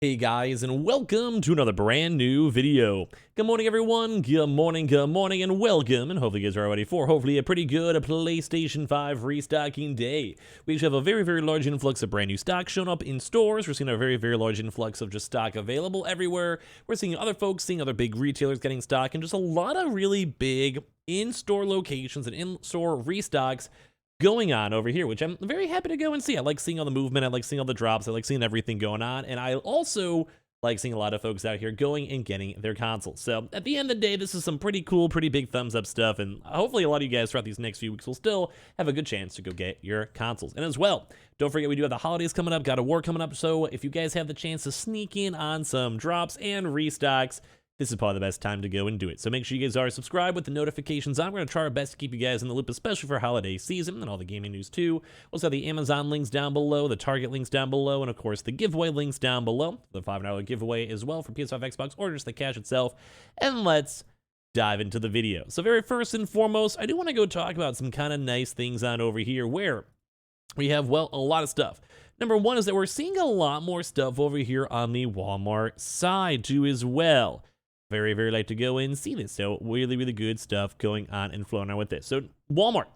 Hey guys, and welcome to another brand new video. Good morning everyone, good morning, and welcome, and hopefully you guys are ready for hopefully a pretty good PlayStation 5 restocking day. We have a very large influx of brand new stock showing up in stores. We're seeing a very large influx of just stock available everywhere. We're seeing other folks, seeing other big retailers getting stock, and just a lot of really big in-store locations and in-store restocks going on over here, which I'm very happy to go and see. I like seeing all the movement, I like seeing all the drops, I like seeing everything going on, and I also like seeing a lot of folks out here going and getting their consoles. So at the end of the day, this is some pretty cool, pretty big thumbs up stuff, and hopefully a lot of you guys throughout these next few weeks will still have a good chance to go get your consoles. And as well, don't forget we do have the holidays coming up, God of War coming up, so if you guys have the chance to sneak in on some drops and restocks, this is probably the best time to go and do it. So make sure you guys are subscribed with the notifications on. We're going to try our best to keep you guys in the loop, especially for holiday season and all the gaming news too. We'll also have the Amazon links down below, the Target links down below, and of course the giveaway links down below. The $5 giveaway as well for PS5, Xbox, or just the cash itself. And let's dive into the video. So very first and foremost, I do want to go talk about some kind of nice things on over here where we have, well, a lot of stuff. Number one is that we're seeing a lot more stuff over here on the Walmart side too as well. Very like to go and see this. So really good stuff going on and flowing on with this. So Walmart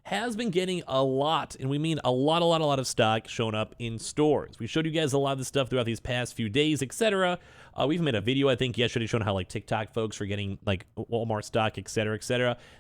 has been getting a lot, and we mean a lot of stock showing up in stores. We showed you guys a lot of this stuff throughout these past few days, etc. We've made a video, I think, yesterday showing how like TikTok folks were getting like Walmart stock, etc.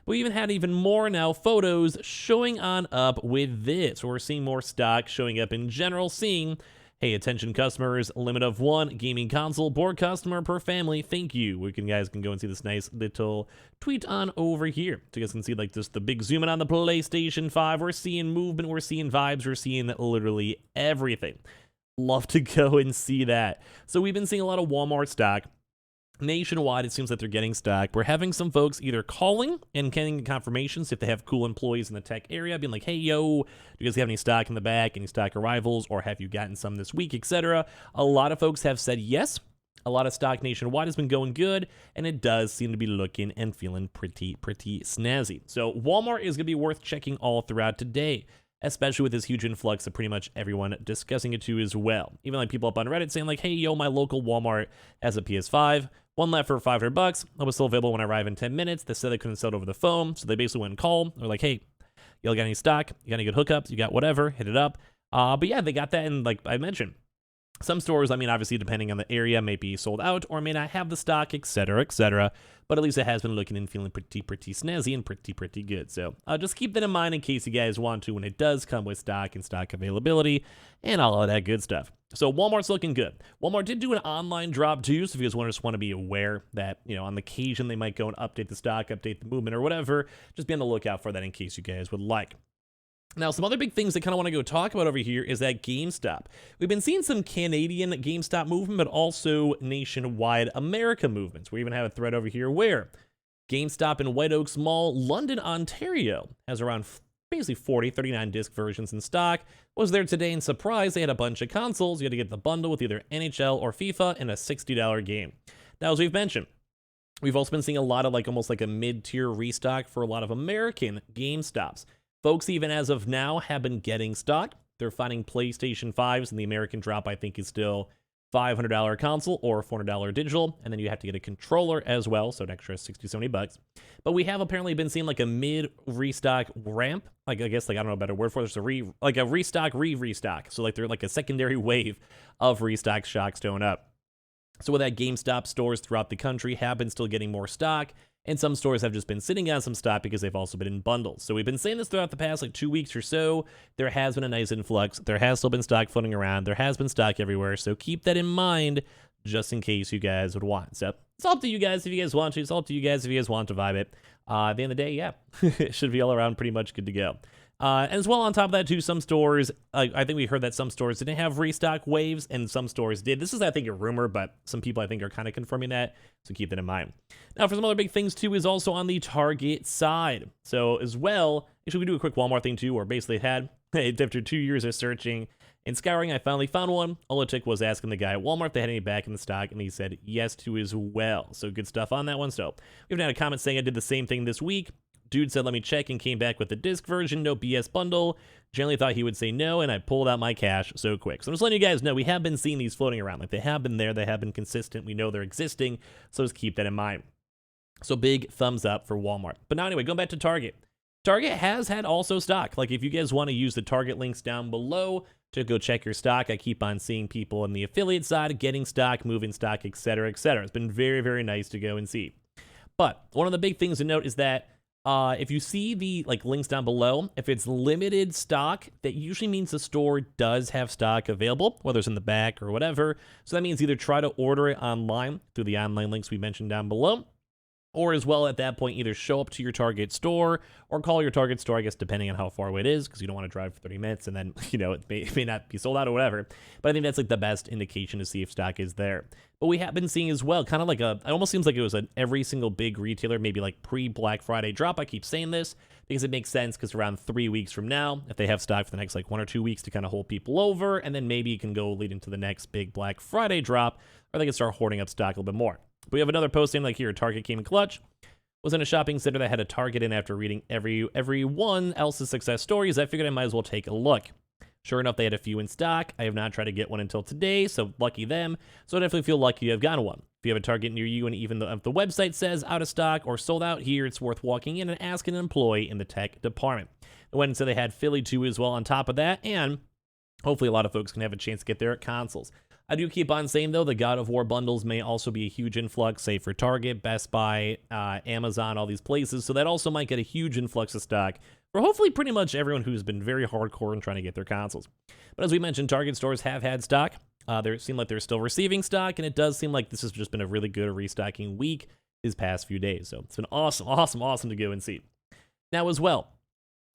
But we even had even more now photos showing on up with this. So we're seeing more stock showing up in general, seeing, hey, attention customers, limit of 1 gaming console per customer per family. Thank you. You guys can go and see this nice little tweet on over here. So you guys can see like just the big zoom in on the PlayStation 5. We're seeing movement, we're seeing vibes, we're seeing literally everything. Love to go and see that. So we've been seeing a lot of Walmart stock. Nationwide, it seems that they're getting stock. We're having some folks either calling and getting confirmations if they have cool employees in the tech area, being like, hey, yo, do you guys have any stock in the back, any stock arrivals, or have you gotten some this week, etc. A lot of folks have said yes. A lot of stock nationwide has been going good, and it does seem to be looking and feeling pretty snazzy. So Walmart is going to be worth checking all throughout today, especially with this huge influx of pretty much everyone discussing it too as well. Even like people up on Reddit saying like, hey, yo, my local Walmart has a PS5. One left for $500. It was still available when I arrived in 10 minutes. They said they couldn't sell it over the phone, so they basically went and called. They're like, hey, y'all got any stock? You got any good hookups? You got whatever? Hit it up. But yeah, they got that, and like I mentioned, some stores, I mean, obviously, depending on the area, may be sold out or may not have the stock, etc. But at least it has been looking and feeling pretty snazzy and pretty good. So just keep that in mind in case you guys want to when it does come with stock and stock availability and all of that good stuff. So Walmart's looking good. Walmart did do an online drop too, so if you guys just want to be aware that, you know, on the occasion they might go and update the stock, update the movement or whatever, just be on the lookout for that in case you guys would like. Now, some other big things I kind of want to go talk about over here is that GameStop. We've been seeing some Canadian GameStop movement, but also nationwide America movements. We even have a thread over here where GameStop in White Oaks Mall, London, Ontario, has around basically 39 disc versions in stock. Was there today and surprised they had a bunch of consoles. You had to get the bundle with either NHL or FIFA and a $60 game. Now, as we've mentioned, we've also been seeing a lot of like almost like a mid-tier restock for a lot of American GameStops. Folks, even as of now, have been getting stock. They're finding PlayStation 5s, and the American drop, I think, is still $500 console or $400 digital, and then you have to get a controller as well, so an extra $60-70. But we have apparently been seeing like a mid-restock ramp, like I guess like I don't know a better word for it, there's a restock. So like they're like a secondary wave of restock shocks showing up. So with that, GameStop stores throughout the country have been still getting more stock, and some stores have just been sitting on some stock because they've also been in bundles. So we've been saying this throughout the past like 2 weeks or so. There has been a nice influx. There has still been stock floating around. There has been stock everywhere. So keep that in mind just in case you guys would want. So it's all up to you guys if you guys want to. It's all up to you guys if you guys want to vibe it. At the end of the day, yeah, it should be all around pretty much good to go. And as well, on top of that, too, some stores, I think we heard that some stores didn't have restock waves, and some stores did. This is, I think, a rumor, but some people, I think, are kind of confirming that, so keep that in mind. Now, for some other big things, too, is also on the Target side. So, as well, actually, we do a quick Walmart thing, too, where basically it had, after 2 years of searching and scouring, I finally found one. All it took was asking the guy at Walmart if they had any back in the stock, and he said yes to as well. So, good stuff on that one. So, we even had a comment saying I did the same thing this week. Dude said, let me check, and came back with the disc version, no BS bundle. Generally thought he would say no, and I pulled out my cash so quick. So I'm just letting you guys know, we have been seeing these floating around. Like, they have been there, they have been consistent, we know they're existing, so just keep that in mind. So big thumbs up for Walmart. But now anyway, going back to Target. Target has had also stock. Like, if you guys want to use the Target links down below to go check your stock, I keep on seeing people on the affiliate side getting stock, moving stock, etc., etc. It's been very, very nice to go and see. But one of the big things to note is that if you see the links down below, if it's limited stock, that usually means the store does have stock available, whether it's in the back or whatever. So that means either try to order it online through the online links we mentioned down below, or as well at that point either show up to your Target store or call your Target store, I guess, depending on how far away it is, because you don't want to drive for 30 minutes and then, it may not be sold out or whatever. But I think that's the best indication to see if stock is there. But we have been seeing as well, kind of it almost seems like it was an every single big retailer, maybe pre-Black Friday drop. I keep saying this because it makes sense, because around 3 weeks from now, if they have stock for the next 1 or 2 weeks to kind of hold people over, and then maybe you can go lead into the next big Black Friday drop, or they can start hoarding up stock a little bit more. But we have another posting here, Target came in clutch. Was in a shopping center that had a Target in after reading everyone else's success stories. I figured I might as well take a look. Sure enough, they had a few in stock. I have not tried to get one until today, so lucky them. So I definitely feel lucky to have gotten one. If you have a Target near you, and even if the website says out of stock or sold out here, it's worth walking in and asking an employee in the tech department. I went and said they had Philly too as well on top of that, and hopefully a lot of folks can have a chance to get their consoles. I do keep on saying, though, the God of War bundles may also be a huge influx, say for Target, Best Buy, Amazon, all these places. So that also might get a huge influx of stock for hopefully pretty much everyone who's been very hardcore in trying to get their consoles. But as we mentioned, Target stores have had stock. They seem like they're still receiving stock, and it does seem like this has just been a really good restocking week these past few days. So it's been awesome to go and see. Now as well,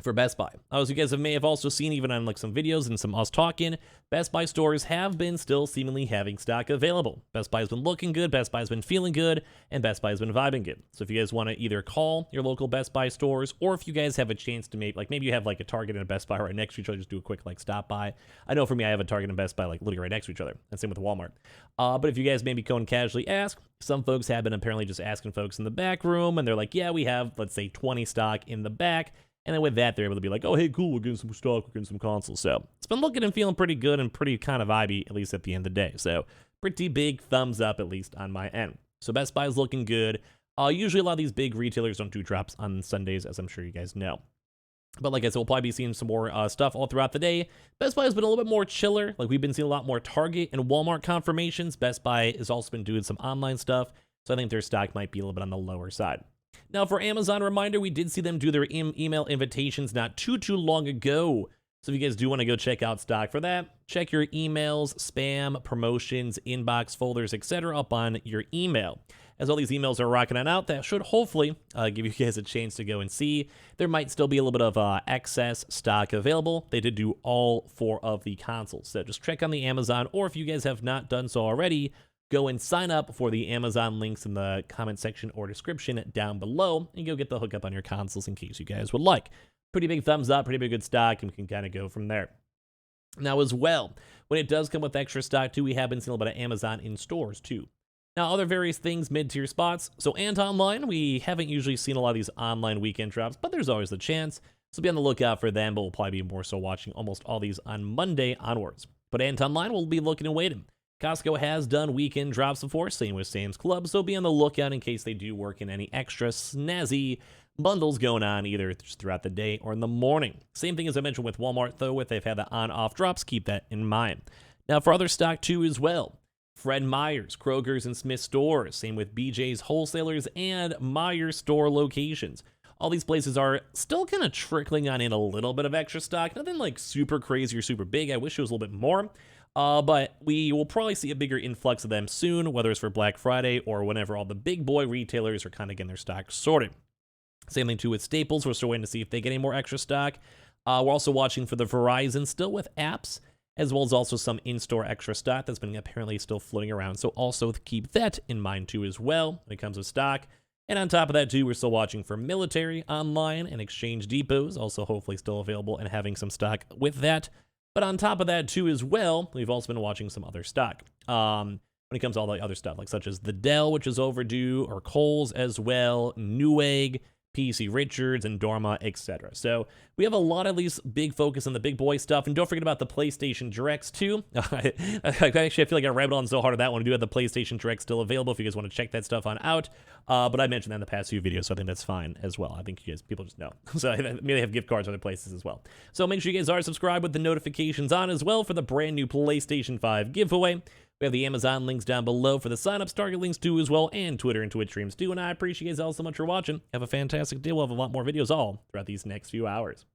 for Best Buy, as you guys may have also seen even on some videos and some us talking, Best Buy stores have been still seemingly having stock available. Best Buy has been looking good, Best Buy has been feeling good, and Best Buy has been vibing good. So if you guys want to either call your local Best Buy stores, or if you guys have a chance to maybe you have a Target and a Best Buy right next to each other, just do a quick stop by. I know for me, I have a Target and Best Buy literally right next to each other, and same with Walmart. But if you guys maybe go and casually ask, some folks have been apparently just asking folks in the back room, and they're like, yeah, we have, let's say, 20 stock in the back. And then with that, they're able to be like, oh, hey, cool, we're getting some stock, we're getting some consoles. So it's been looking and feeling pretty good and pretty kind of vibey, at least at the end of the day. So pretty big thumbs up, at least on my end. So Best Buy is looking good. Usually a lot of these big retailers don't do drops on Sundays, as I'm sure you guys know. But like I said, we'll probably be seeing some more stuff all throughout the day. Best Buy has been a little bit more chiller. We've been seeing a lot more Target and Walmart confirmations. Best Buy has also been doing some online stuff. So I think their stock might be a little bit on the lower side. Now, for Amazon, reminder, we did see them do their email invitations not too long ago. So if you guys do want to go check out stock for that, check your emails, spam, promotions, inbox, folders, etc. up on your email. As all these emails are rocking on out, that should hopefully give you guys a chance to go and see. There might still be a little bit of excess stock available. They did do all 4 of the consoles. So just check on the Amazon, or if you guys have not done so already, go and sign up for the Amazon links in the comment section or description down below, and go get the hookup on your consoles in case you guys would like. Pretty big thumbs up, pretty big good stock, and we can kind of go from there. Now as well, when it does come with extra stock too, we have been seeing a little bit of Amazon in stores too. Now other various things, mid-tier spots. So and online, we haven't usually seen a lot of these online weekend drops, but there's always the chance. So be on the lookout for them, but we'll probably be more so watching almost all these on Monday onwards. But and online, we'll be looking and waiting. Costco has done weekend drops before, same with Sam's Club, so be on the lookout in case they do work in any extra snazzy bundles going on either just throughout the day or in the morning. Same thing as I mentioned with Walmart, though, if they've had the on-off drops, keep that in mind. Now, for other stock, too, as well, Fred Meyer's, Kroger's, and Smith stores, same with BJ's wholesalers and Meijer store locations. All these places are still kind of trickling on in a little bit of extra stock, nothing super crazy or super big. I wish it was a little bit more. But we will probably see a bigger influx of them soon, whether it's for Black Friday or whenever all the big boy retailers are kind of getting their stock sorted. Same thing too with Staples. We're still waiting to see if they get any more extra stock. We're also watching for the Verizon still with apps, as well as also some in-store extra stock that's been apparently still floating around. So also keep that in mind too as well when it comes to stock. And on top of that too, we're still watching for military online and exchange depots, also hopefully still available and having some stock with that. But on top of that, too, as well, we've also been watching some other stock. When it comes to all the other stuff, such as the Dell, which is overdue, or Kohl's as well, Newegg, PC Richards, and Dorma, etc. So we have a lot of these big focus on the big boy stuff, and don't forget about the PlayStation Directs too. Actually, I feel like I rabbled on so hard on that one. We do have the PlayStation Direct still available if you guys want to check that stuff on out. But I mentioned that in the past few videos, so I think that's fine as well. I think you guys, people just know. So maybe they have gift cards other places as well. So make sure you guys are subscribed with the notifications on as well for the brand new PlayStation 5 giveaway. We have the Amazon links down below for the signups, Target links too as well, and Twitter and Twitch streams too. And I appreciate you guys all so much for watching. Have a fantastic day. We'll have a lot more videos all throughout these next few hours.